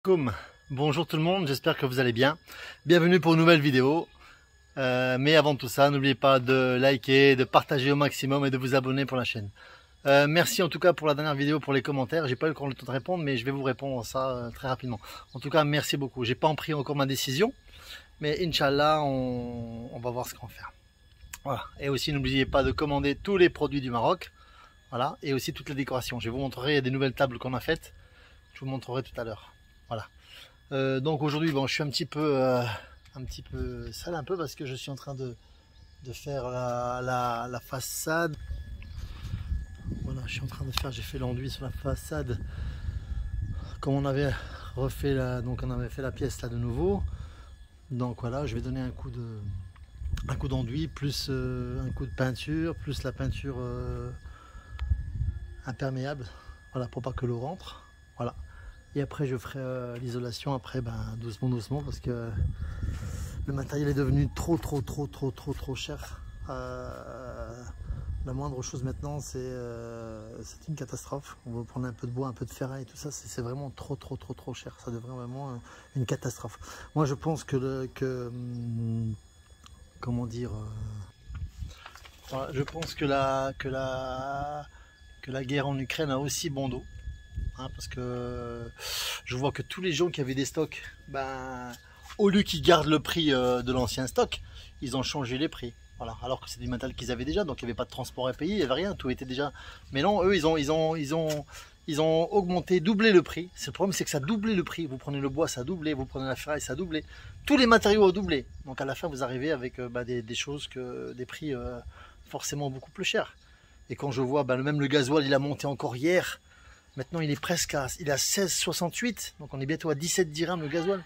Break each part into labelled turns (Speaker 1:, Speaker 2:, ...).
Speaker 1: alaikum, bonjour tout le monde, j'espère que vous allez bien. Bienvenue pour une nouvelle vidéo. Mais avant tout ça, n'oubliez pas de liker, de partager au maximum et de vous abonner pour la chaîne. Merci en tout cas pour la dernière vidéo, pour les commentaires. J'ai pas eu le temps de répondre, mais je vais vous répondre à ça très rapidement. En tout cas, merci beaucoup. J'ai pas pris encore ma décision, mais Inch'Allah, on va voir ce qu'on va faire. Voilà. Et aussi, n'oubliez pas de commander tous les produits du Maroc. Voilà. Et aussi toutes les décorations. Je vais vous montrer, il y a des nouvelles tables qu'on a faites. Je vous montrerai tout à l'heure. Voilà. Donc aujourd'hui, bon, je suis un petit peu sale un peu parce que je suis en train de faire la façade. Voilà, je suis en train de faire, j'ai fait l'enduit sur la façade comme on avait refait donc on avait fait la pièce là de nouveau. Donc voilà, je vais donner un coup d'enduit plus un coup de peinture plus la peinture imperméable, voilà, pour pas que l'eau rentre. Voilà. Et après je ferai l'isolation après, doucement parce que le matériel est devenu trop cher. La moindre chose maintenant c'est une catastrophe. On va prendre un peu de bois, un peu de ferraille et tout ça, c'est vraiment trop cher. Ça devient vraiment une catastrophe. Moi je pense comment dire, voilà, je pense que la guerre en Ukraine a aussi bon dos. Parce que je vois que tous les gens qui avaient des stocks, au lieu qu'ils gardent le prix de l'ancien stock, ils ont changé les prix. Voilà. Alors que c'est du matériel qu'ils avaient déjà, donc il n'y avait pas de transport à payer, il n'y avait rien, tout était déjà. Mais non, eux, ils ont augmenté, doublé le prix. Le problème, c'est que ça a doublé le prix. Vous prenez le bois, ça a doublé, vous prenez la ferraille, ça a doublé. Tous les matériaux ont doublé. Donc à la fin, vous arrivez avec des choses des prix forcément beaucoup plus chers. Et quand je vois, même le gasoil, il a monté encore hier. Maintenant, il est presque à 16,68, donc on est bientôt à 17 dirhams le gasoil.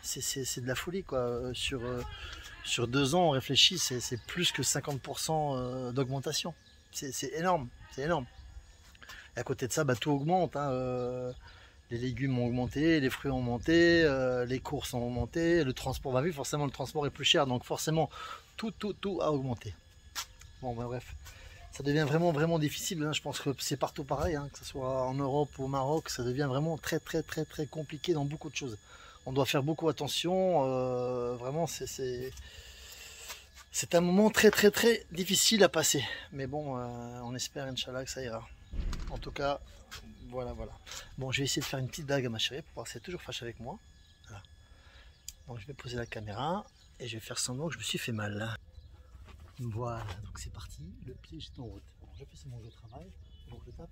Speaker 1: C'est de la folie, quoi. Sur 2 ans, on réfléchit, c'est plus que 50% d'augmentation. C'est énorme, c'est énorme. Et à côté de ça, tout augmente. Les légumes ont augmenté, les fruits ont augmenté, les courses ont augmenté, le transport va vite, forcément le transport est plus cher, donc forcément tout a augmenté. Bon, bref. Ça devient vraiment difficile, je pense que c'est partout pareil, que ce soit en Europe ou au Maroc, ça devient vraiment très compliqué dans beaucoup de choses. On doit faire beaucoup attention, vraiment c'est un moment très difficile à passer. Mais bon, on espère Inch'Allah que ça ira. En tout cas, voilà. Bon, je vais essayer de faire une petite blague à ma chérie pour voir si elle est toujours fâchée avec moi. Voilà. Donc je vais poser la caméra et je vais faire semblant que je me suis fait mal. Voilà, donc c'est parti, le pied est en route. Alors, je fais mon jeu de travail, donc je tape.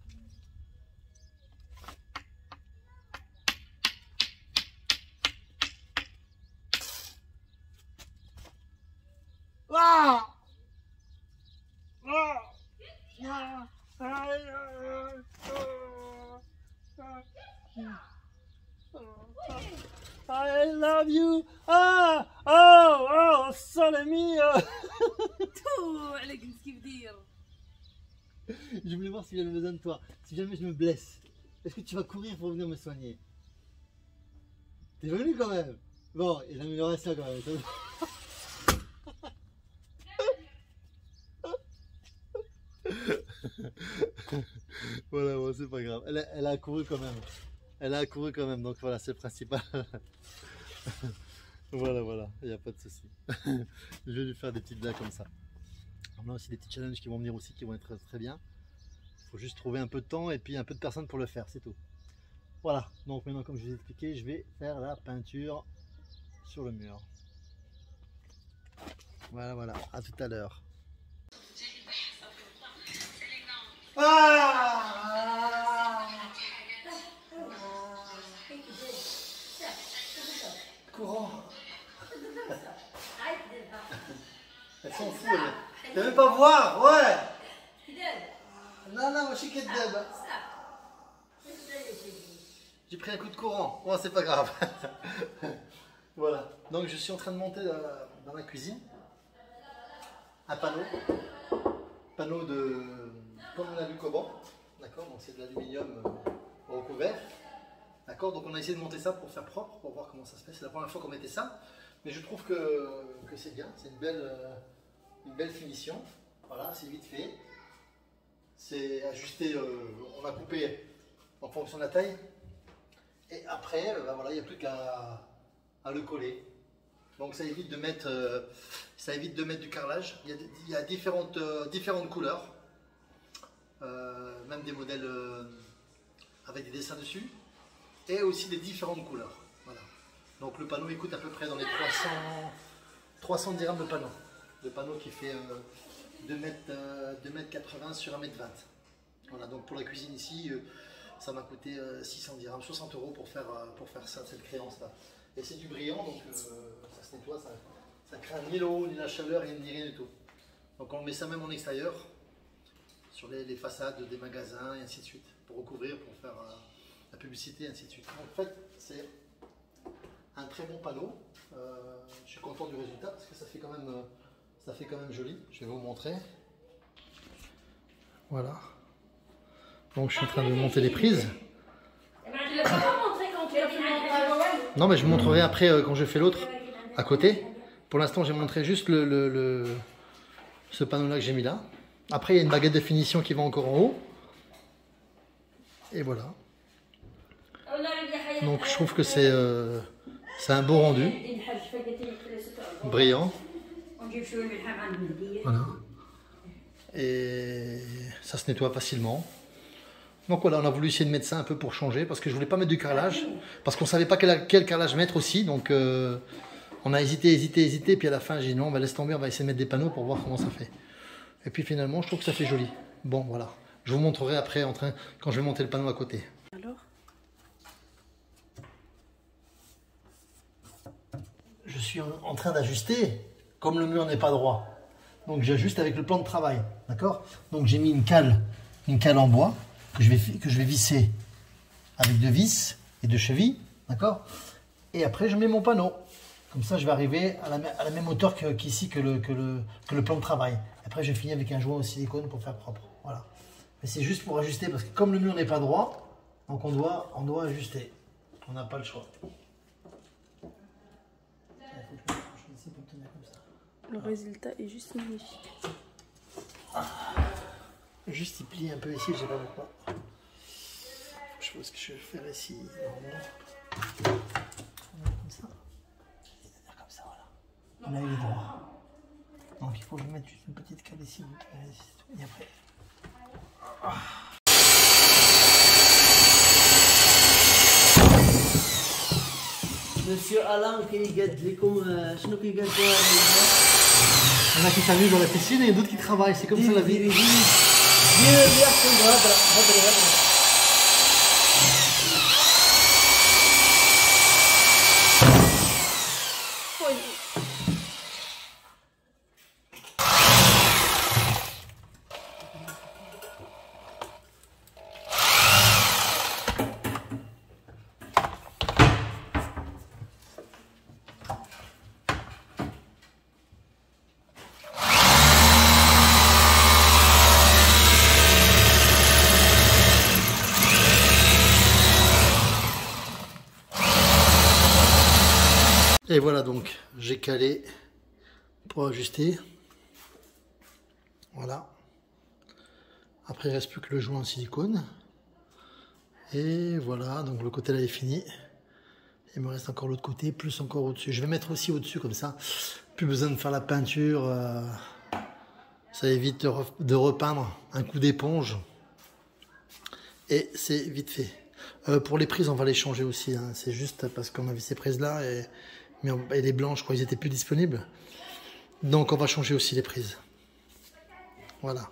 Speaker 1: Ah I love you. Oh sole mio. Je voulais voir si j'avais besoin de toi. Si jamais je me blesse, est-ce que tu vas courir pour venir me soigner? T'es venu quand même. Bon, il y a l'amélioration quand même. Voilà, bon, c'est pas grave. Elle a couru quand même. Elle a couru quand même, donc voilà, c'est le principal. Voilà, il n'y a pas de souci. Je vais lui faire des petites blagues comme ça. On a aussi des petits challenges qui vont venir aussi, qui vont être très bien. Il faut juste trouver un peu de temps et puis un peu de personnes pour le faire, c'est tout. Voilà, donc maintenant comme je vous ai expliqué, je vais faire la peinture sur le mur. Voilà, à tout à l'heure. Courant. Elles sont fous, elles. Tu veux pas voir? Ouais. Non, moi je suis kedeb. J'ai pris un coup de courant. Bon, c'est pas grave. Voilà. Donc je suis en train de monter dans la cuisine un panneau de, comme on a vu Coban. D'accord, donc c'est de l'aluminium recouvert. D'accord, donc on a essayé de monter ça pour faire propre, pour voir comment ça se fait. C'est la première fois qu'on mettait ça, mais je trouve que c'est bien, c'est une belle finition. Voilà, c'est vite fait. C'est ajusté, on a coupé en fonction de la taille. Et après, ben voilà, il n'y a plus qu'à le coller. Donc ça évite de mettre, du carrelage. Il y a différentes couleurs, même des modèles avec des dessins dessus, et aussi des différentes couleurs. Voilà. Donc le panneau il coûte à peu près dans les 300 dirhams de panneau. Le panneau qui fait 2,80 m sur 1,20 m. Voilà, donc pour la cuisine ici, ça m'a coûté 600 dirhams, 60 € pour faire ça, cette créance là. Et c'est du brillant, donc ça se nettoie, ça craint ni l'eau, ni la chaleur, ni rien du tout. Donc on met ça même en extérieur, sur les façades des magasins et ainsi de suite, pour recouvrir, pour faire la publicité et ainsi de suite. En fait, c'est un très bon panneau. Je suis content du résultat parce que ça fait quand même joli. Je vais vous montrer. Voilà. Donc je suis en train de monter les prises. Non, mais je vous montrerai après quand je fais l'autre à côté. Pour l'instant, j'ai montré juste ce panneau-là que j'ai mis là. Après, il y a une baguette de finition qui va encore en haut. Et voilà. Donc, je trouve que c'est un beau rendu. Brillant. Voilà. Et ça se nettoie facilement. Donc voilà, on a voulu essayer de mettre ça un peu pour changer, parce que je voulais pas mettre du carrelage, parce qu'on savait pas quel carrelage mettre aussi, donc on a hésité, puis à la fin j'ai dit non, on va laisser tomber, on va essayer de mettre des panneaux pour voir comment ça fait. Et puis finalement, je trouve que ça fait joli. Bon, voilà, je vous montrerai après quand je vais monter le panneau à côté.
Speaker 2: Alors,
Speaker 1: je suis en train d'ajuster, comme le mur n'est pas droit, donc j'ajuste avec le plan de travail, d'accord? Donc j'ai mis une cale en bois, que je vais visser avec 2 vis et 2 chevilles, d'accord? Et après je mets mon panneau. Comme ça je vais arriver à la même hauteur qu'ici que le plan de travail. Après je finis avec un joint au silicone pour faire propre. Voilà. Mais c'est juste pour ajuster parce que comme le mur n'est pas droit, donc on doit ajuster. On n'a pas le choix.
Speaker 2: le résultat est juste magnifique.
Speaker 1: Juste il plie un peu ici, je sais pas pourquoi. Je sais pas ce que je vais faire ici. Normalement. Comme ça. Comme ça, voilà. Là il est droit. Donc il faut que je mette juste une petite cale ici. Et après.
Speaker 3: Monsieur Alain, qui قال لكم شنو كي قال لكم؟
Speaker 1: Il y en a qui s'amusent dans la piscine et d'autres qui travaillent, c'est comme ça la vie. Et voilà, donc j'ai calé pour ajuster. Voilà. Après il ne reste plus que le joint en silicone. Et voilà, donc le côté là est fini. Il me reste encore l'autre côté, plus encore au-dessus. Je vais mettre aussi au-dessus comme ça. Plus besoin de faire la peinture. Ça évite de repeindre un coup d'éponge. Et c'est vite fait. Pour les prises, on va les changer aussi. Hein. C'est juste parce qu'on a vu ces prises là. Et les blancs, je crois qu'ils étaient plus disponibles. Donc on va changer aussi les prises. Voilà.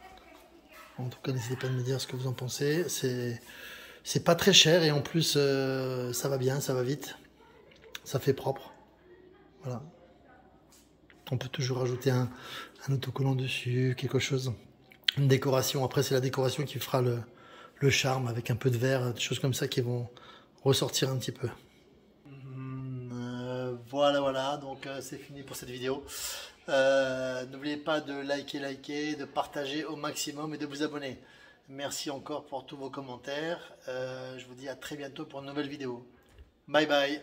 Speaker 1: En tout cas, n'hésitez pas à me dire ce que vous en pensez. C'est pas très cher et en plus, ça va bien, ça va vite. Ça fait propre. Voilà. On peut toujours ajouter un autocollant dessus, quelque chose. Une décoration. Après, c'est la décoration qui fera le charme avec un peu de verre, des choses comme ça qui vont ressortir un petit peu. Voilà, donc c'est fini pour cette vidéo. N'oubliez pas de liker, de partager au maximum et de vous abonner. Merci encore pour tous vos commentaires. Je vous dis à très bientôt pour une nouvelle vidéo. Bye bye.